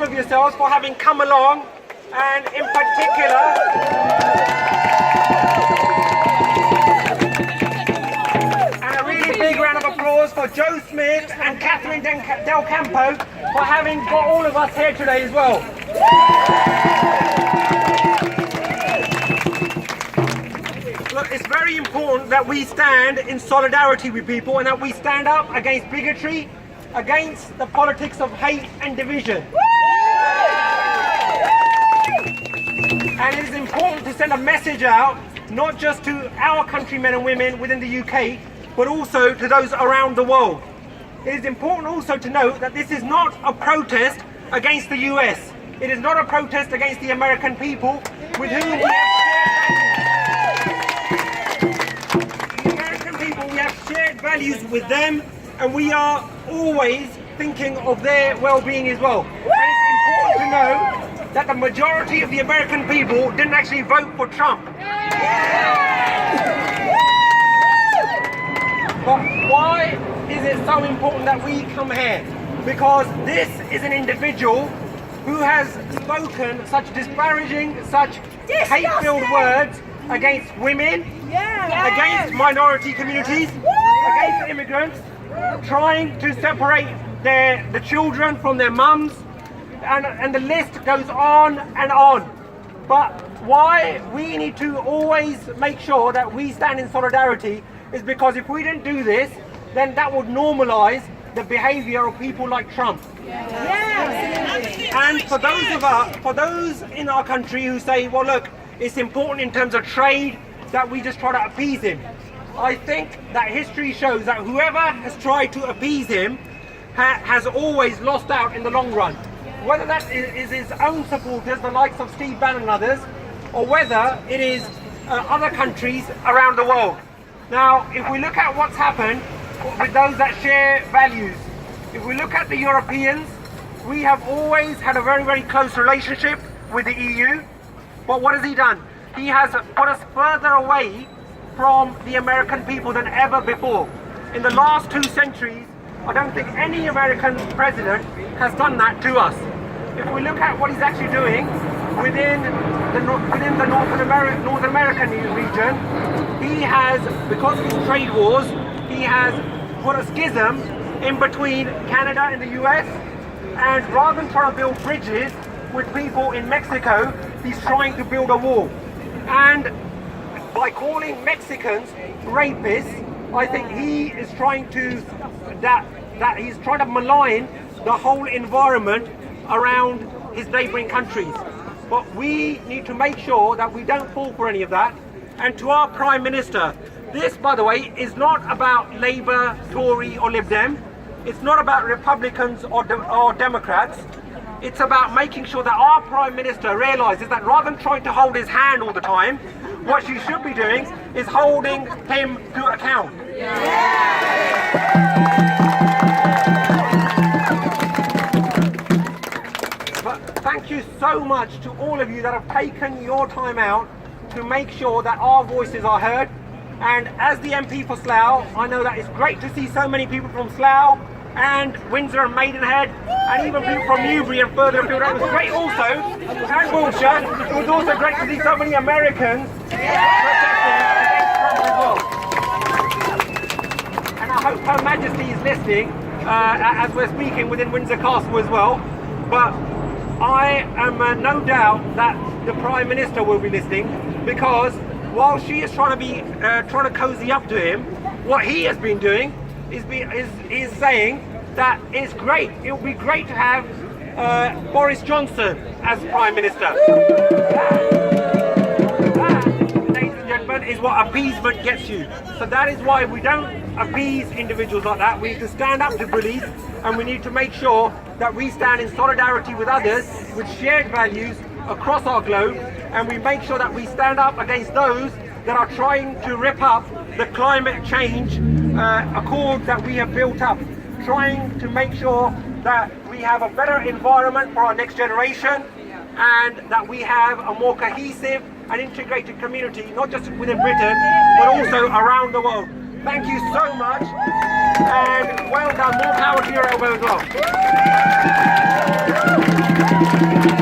all of yourselves for having come along, and in particular, and a really big round of applause for Joe Smith and Catherine Del Campo for having got all of us here today as well. Look, it's very important that we stand in solidarity with people and that we stand up against bigotry, against the politics of hate and division. And it is important to send a message out, not just to our countrymen and women within the UK, but also to those around the world. It is important also to note that this is not a protest against the US. It is not a protest against the American people with whom we have shared values with them, and we are always thinking of their well-being as well. And it's important to know that the majority of the American people didn't actually vote for Trump. But why is it so important that we come here? Because this is an individual who has spoken such disparaging, such hate-filled words against women, against minority communities, against immigrants, trying to separate the children from their mums, and the list goes on and on. But why we need to always make sure that we stand in solidarity is because if we didn't do this, then that would normalize the behavior of people like Trump. And for those in our country who say, well look, it's important in terms of trade that we just try to appease him. I think that history shows that whoever has tried to appease him has always lost out in the long run. Whether that is his own supporters, the likes of Steve Bannon and others, or whether it is other countries around the world. Now, if we look at what's happened with those that share values, if we look at the Europeans, we have always had a very, very close relationship with the EU. But what has he done? He has put us further away from the American people than ever before. In the last 2 centuries, I don't think any American president has done that to us. If we look at what he's actually doing within the North American region, he has, because of his trade wars, he has put a schism in between Canada and the US, and rather than trying to build bridges with people in Mexico, he's trying to build a wall. And by calling Mexicans rapists, I think he is trying to he's trying to malign the whole environment around his neighbouring countries. But we need to make sure that we don't fall for any of that. And to our Prime Minister, this, by the way, is not about Labour, Tory or Lib Dem. It's not about Republicans or Democrats. It's about making sure that our Prime Minister realises that rather than trying to hold his hand all the time, what she should be doing is holding him to account. But thank you so much to all of you that have taken your time out to make sure that our voices are heard. And as the MP for Slough, I know that it's great to see so many people from Slough and Windsor and Maidenhead, and even people from Newbury and further afield. It was great also, and Wiltshire, it was also great to see so many Americans protesting against Trump as well. And I hope Her Majesty is listening as we're speaking within Windsor Castle as well. But I am no doubt that the Prime Minister will be listening, because while she is trying to cozy up to him, what he has been doing is saying that it's great. It would be great to have Boris Johnson as Prime Minister. That, ladies and gentlemen, is what appeasement gets you. So that is why we don't appease individuals like that. We need to stand up to bullies, and we need to make sure that we stand in solidarity with others with shared values across our globe, and we make sure that we stand up against those that are trying to rip up the climate change accord that we have built up, trying to make sure that we have a better environment for our next generation, and that we have a more cohesive and integrated community, not just within Britain, but also around the world. Thank you so much, and well done. More power to your elbow as well. Thank you.